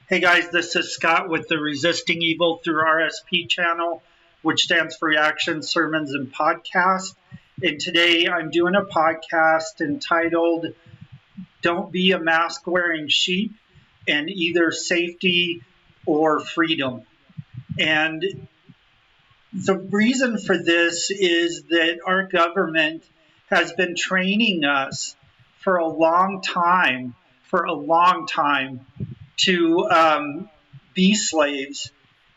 Hey guys, this is Scott with the Resisting Evil Through RSP channel, which stands for Reaction Sermons and Podcast. And today I'm doing a podcast entitled Don't Be a Mask Wearing Sheep and Either Safety or Freedom. And the reason for this is that our government has been training us for a long time to be slaves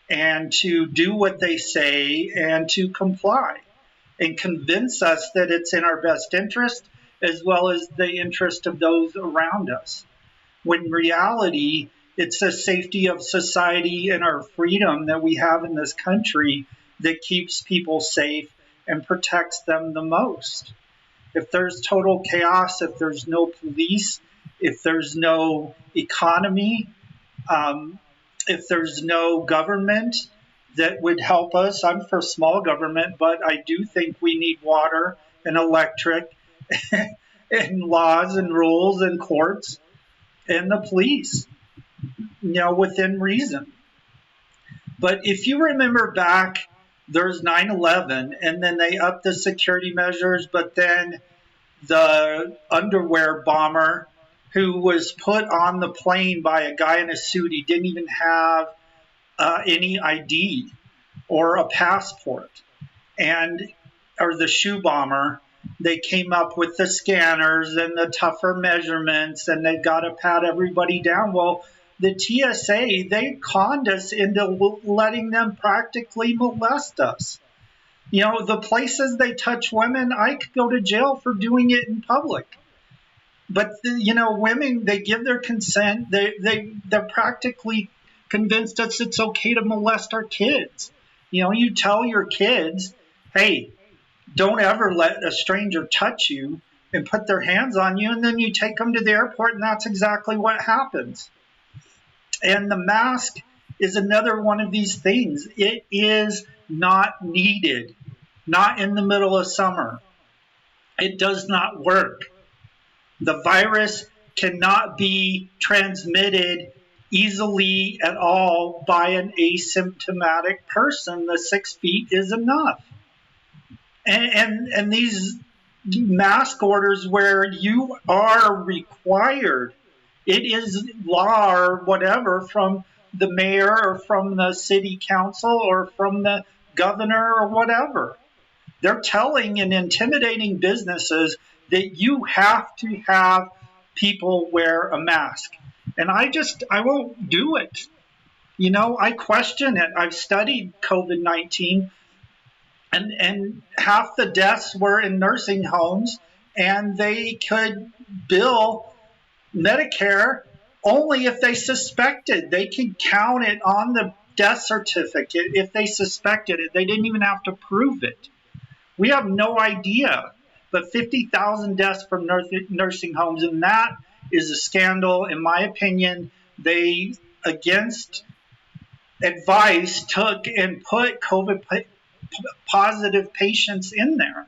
and to do what they say and to comply and convince us that it's in our best interest as well as the interest of those around us. When in reality, it's the safety of society and our freedom that we have in this country that keeps people safe and protects them the most. If there's total chaos, if there's no police, if there's no economy, if there's no government that would help us, I'm for small government, but I do think we need water and electric and laws and rules and courts and the police, within reason. But if you remember back, there's 9/11, and then they upped the security measures, but then the underwear bomber who was put on the plane by a guy in a suit, he didn't even have any ID or a passport, or the shoe bomber, they came up with the scanners and the tougher measurements, and they got to pat everybody down. Well, the TSA, they conned us into letting them practically molest us. The places they touch women, I could go to jail for doing it in public. But, women, they give their consent. They're practically convinced us it's okay to molest our kids. You tell your kids, hey, don't ever let a stranger touch you and put their hands on you, and then you take them to the airport, and that's exactly what happens. And the mask is another one of these things. It is not needed, not in the middle of summer. It does not work. The virus cannot be transmitted easily at all by an asymptomatic person. The 6 feet is enough. And these mask orders where you are required, it is law or whatever from the mayor or from the city council or from the governor or whatever. They're telling and intimidating businesses that you have to have people wear a mask. And I won't do it. I question it. I've studied COVID-19, and half the deaths were in nursing homes, and they could bill Medicare only if they suspected. They could count it on the death certificate if they suspected it. They didn't even have to prove it. We have no idea. But 50,000 deaths from nursing homes, and that is a scandal. In my opinion, they, against advice, took and put COVID positive patients in there.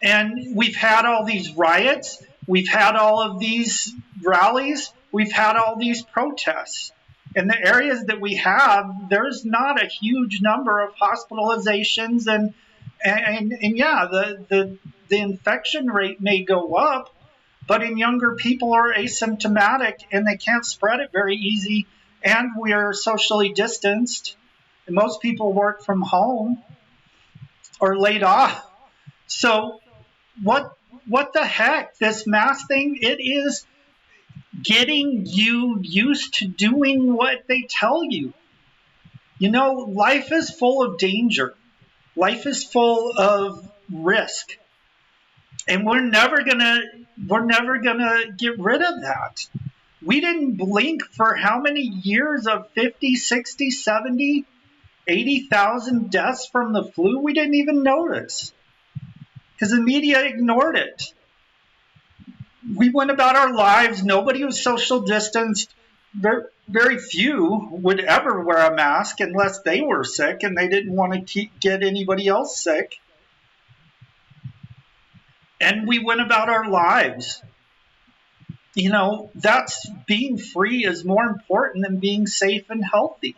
And we've had all these riots. We've had all of these rallies. We've had all these protests. In the areas that we have, there's not a huge number of hospitalizations and yeah, the infection rate may go up, but in younger people are asymptomatic and they can't spread it very easy, and we are socially distanced, and most people work from home or laid off. So what the heck? This mask thing, it is getting you used to doing what they tell you. Life is full of danger. Life is full of risk, and we're never gonna get rid of that. We didn't blink for how many years of 50, 60, 70, 80,000 deaths from the flu? We didn't even notice because the media ignored it. We went about our lives. Nobody was social distanced. Very few would ever wear a mask unless they were sick and they didn't want to get anybody else sick. And we went about our lives. That's being free is more important than being safe and healthy.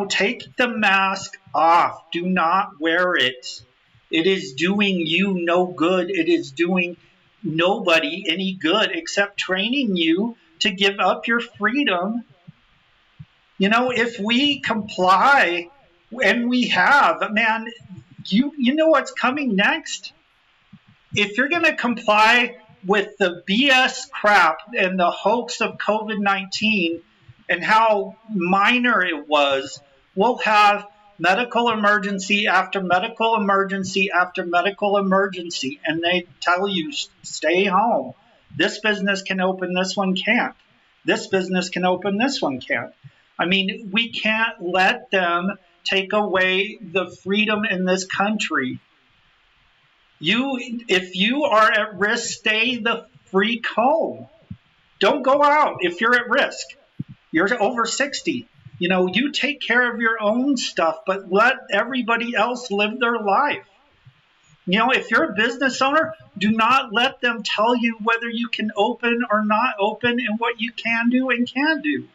Take the mask off. Do not wear it. It is doing you no good. It is doing nobody any good except training you to give up your freedom. If we comply, and we have, man, you know what's coming next? If you're going to comply with the BS crap and the hoax of COVID-19 and how minor it was, we'll have medical emergency after medical emergency after medical emergency, and they tell you, stay home. This business can open, this one can't. This business can open, this one can't. I mean, we can't let them take away the freedom in this country. If you are at risk, stay the freak home. Don't go out if you're at risk. You're over 60. You take care of your own stuff, but let everybody else live their life. If you're a business owner, do not let them tell you whether you can open or not open and what you can do and can't do.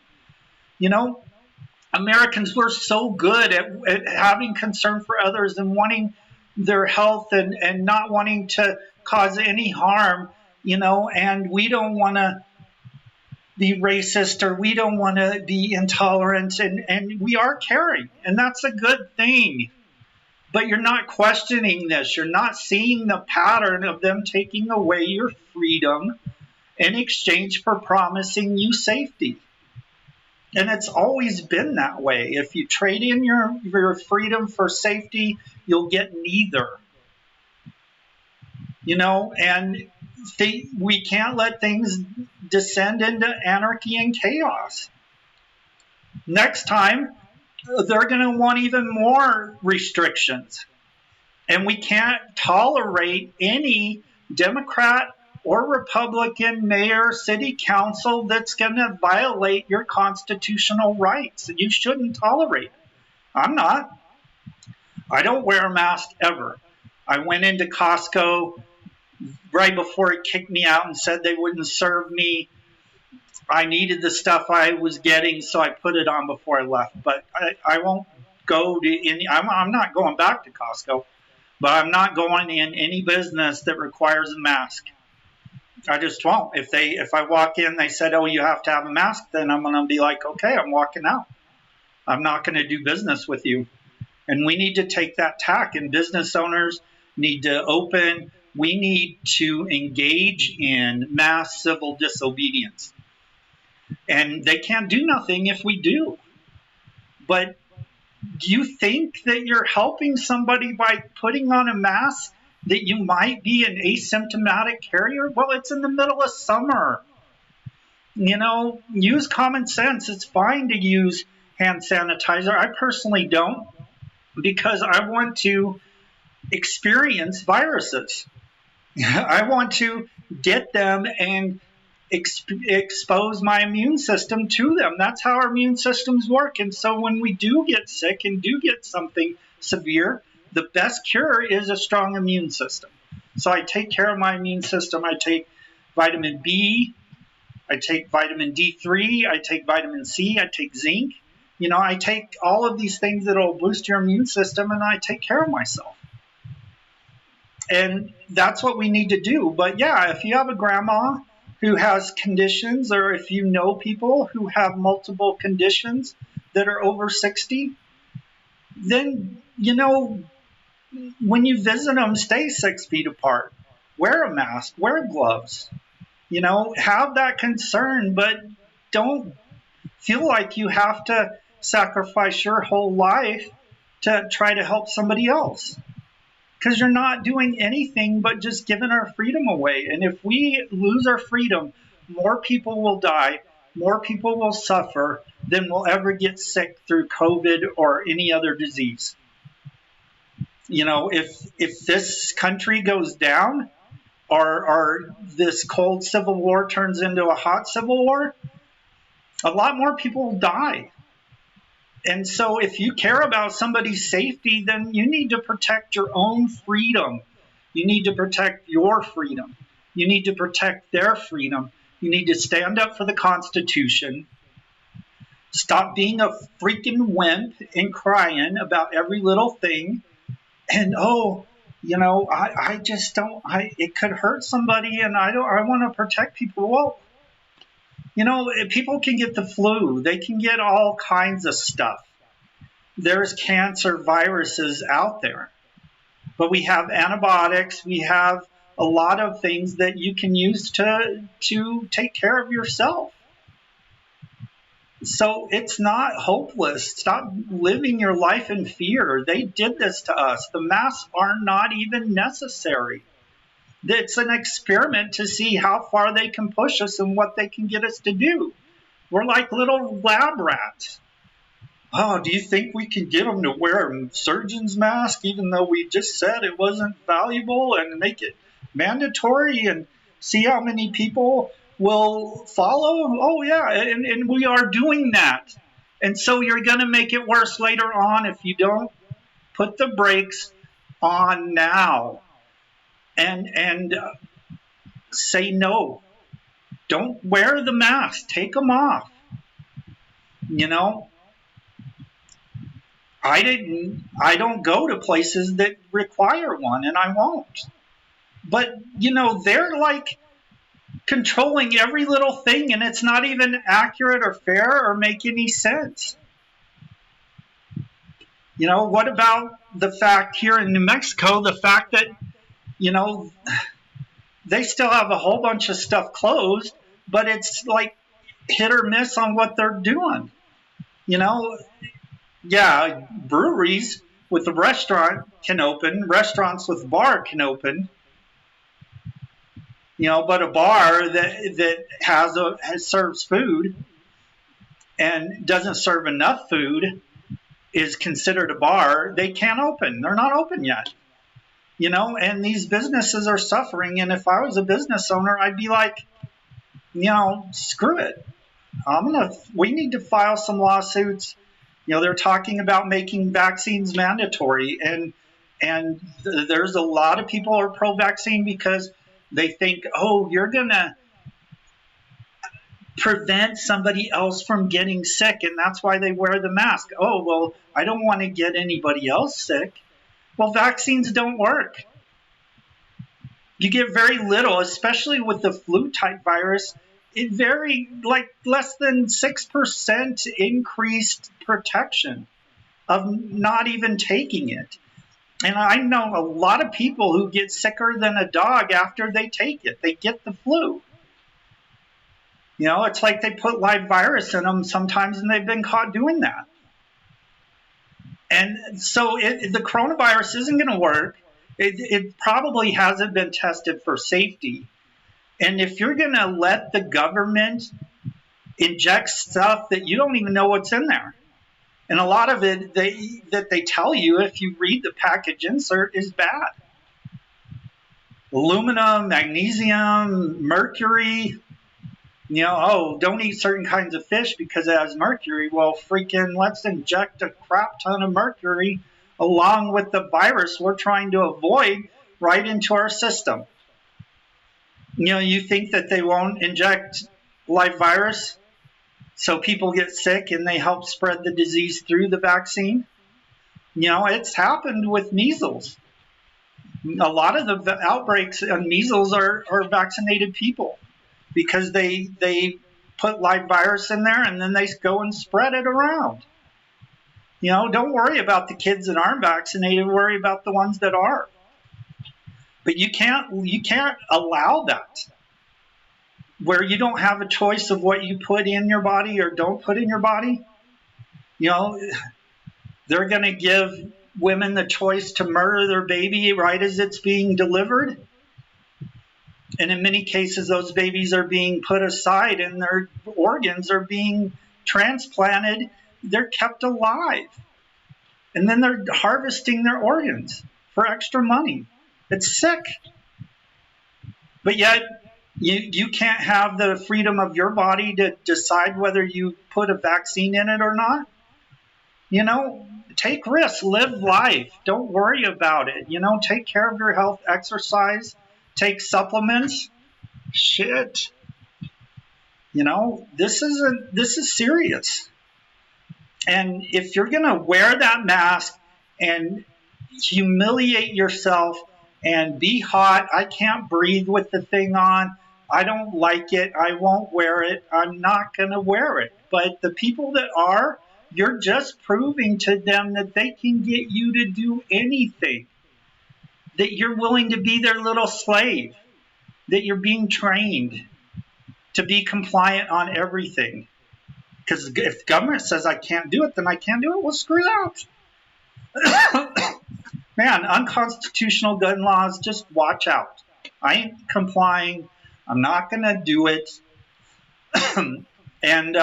Americans were so good at having concern for others and wanting their health and not wanting to cause any harm, and we don't want to be racist or we don't want to be intolerant, and we are caring, and that's a good thing. But you're not questioning this. You're not seeing the pattern of them taking away your freedom in exchange for promising you safety. And it's always been that way. If you trade in your freedom for safety, you'll get neither. And we can't let things descend into anarchy and chaos. Next time, they're going to want even more restrictions. And we can't tolerate any Democrat or Republican mayor, city council that's going to violate your constitutional rights. You shouldn't tolerate it. I'm not. I don't wear a mask ever. I went into Costco right before it kicked me out and said they wouldn't serve me. I needed the stuff I was getting, so I put it on before I left. But I won't go to any. I'm not going back to Costco, but I'm not going in any business that requires a mask. I just won't. If I walk in, they said, "Oh, you have to have a mask," then I'm going to be like, "Okay, I'm walking out. I'm not going to do business with you." And we need to take that tack, and business owners need to open. We need to engage in mass civil disobedience. And they can't do nothing if we do. But do you think that you're helping somebody by putting on a mask that you might be an asymptomatic carrier? Well, it's in the middle of summer. Use common sense. It's fine to use hand sanitizer. I personally don't, because I want to experience viruses. I want to get them and expose my immune system to them. That's how our immune systems work. And so when we do get sick and do get something severe, the best cure is a strong immune system. So I take care of my immune system. I take vitamin B, I take vitamin D3, I take vitamin C, I take zinc. I take all of these things that will boost your immune system, and I take care of myself. And that's what we need to do. But yeah, if you have a grandma who has conditions, or if you know people who have multiple conditions that are over 60, then, when you visit them, stay 6 feet apart. Wear a mask, wear gloves, have that concern, but don't feel like you have to sacrifice your whole life to try to help somebody else. Because you're not doing anything but just giving our freedom away. And if we lose our freedom, more people will die, more people will suffer than will ever get sick through COVID or any other disease. If this country goes down, or this cold civil war turns into a hot civil war, a lot more people will die. And so if you care about somebody's safety, then you need to protect your own freedom. You need to protect your freedom. You need to protect their freedom. You need to stand up for the Constitution. Stop being a freaking wimp and crying about every little thing. And I just don't. It could hurt somebody, and I want to protect people. Well, people can get the flu. They can get all kinds of stuff. There's cancer viruses out there, but we have antibiotics. We have a lot of things that you can use to take care of yourself. So it's not hopeless. Stop living your life in fear. They did this to us. The masks are not even necessary. It's an experiment to see how far they can push us and what they can get us to do. We're like little lab rats. Oh, do you think we can get them to wear a surgeon's mask even though we just said it wasn't valuable, and make it mandatory and see how many people will follow? Oh, yeah, and we are doing that. And so you're going to make it worse later on if you don't put the brakes on now and say no. Don't wear the mask. Take them off. I don't go to places that require one, and I won't. But, they're like controlling every little thing, and it's not even accurate or fair or make any sense. What about the fact here in New Mexico, the fact that, they still have a whole bunch of stuff closed, but it's like hit or miss on what they're doing. Yeah, breweries with a restaurant can open, restaurants with a bar can open. But a bar that has serves food and doesn't serve enough food is considered a bar. They can't open. They're not open yet. And these businesses are suffering. And if I was a business owner, I'd be like, screw it. We need to file some lawsuits. They're talking about making vaccines mandatory, and there's a lot of people who are pro-vaccine because they think, oh, you're going to prevent somebody else from getting sick, and that's why they wear the mask. Oh, well, I don't want to get anybody else sick. Well, vaccines don't work. You get very little, especially with the flu-type virus. It like less than 6% increased protection of not even taking it. And I know a lot of people who get sicker than a dog after they take it. They get the flu. It's like they put live virus in them sometimes, and they've been caught doing that. And so the coronavirus isn't going to work. It probably hasn't been tested for safety. And if you're going to let the government inject stuff that you don't even know what's in there, and a lot of it that they tell you if you read the package insert is bad. Aluminum, magnesium, mercury. Don't eat certain kinds of fish because it has mercury. Well, freaking let's inject a crap ton of mercury along with the virus we're trying to avoid right into our system. You think that they won't inject live virus so people get sick and they help spread the disease through the vaccine? It's happened with measles. A lot of the outbreaks of measles are vaccinated people because they put live virus in there and then they go and spread it around. Don't worry about the kids that aren't vaccinated. Worry about the ones that are. But you can't allow that, where you don't have a choice of what you put in your body or don't put in your body. They're going to give women the choice to murder their baby right as it's being delivered. And in many cases, those babies are being put aside and their organs are being transplanted. They're kept alive. And then they're harvesting their organs for extra money. It's sick. But yet, you can't have the freedom of your body to decide whether you put a vaccine in it or not. Take risks, live life. Don't worry about it. Take care of your health, exercise, take supplements. Shit. This is serious. And if you're going to wear that mask and humiliate yourself and be hot, I can't breathe with the thing on, I don't like it, I won't wear it, I'm not going to wear it. But the people that are, you're just proving to them that they can get you to do anything, that you're willing to be their little slave, that you're being trained to be compliant on everything. Because if the government says I can't do it, then I can't do it. Well, screw that. Man, unconstitutional gun laws, just watch out. I ain't complying. I'm not going to do it. And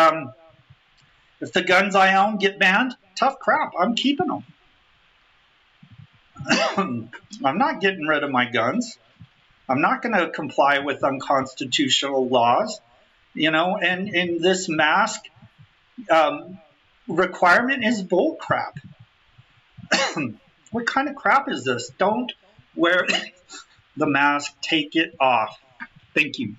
if the guns I own get banned, tough crap. I'm keeping them. I'm not getting rid of my guns. I'm not going to comply with unconstitutional laws. And this mask requirement is bull crap. What kind of crap is this? Don't wear the mask. Take it off. Thank you.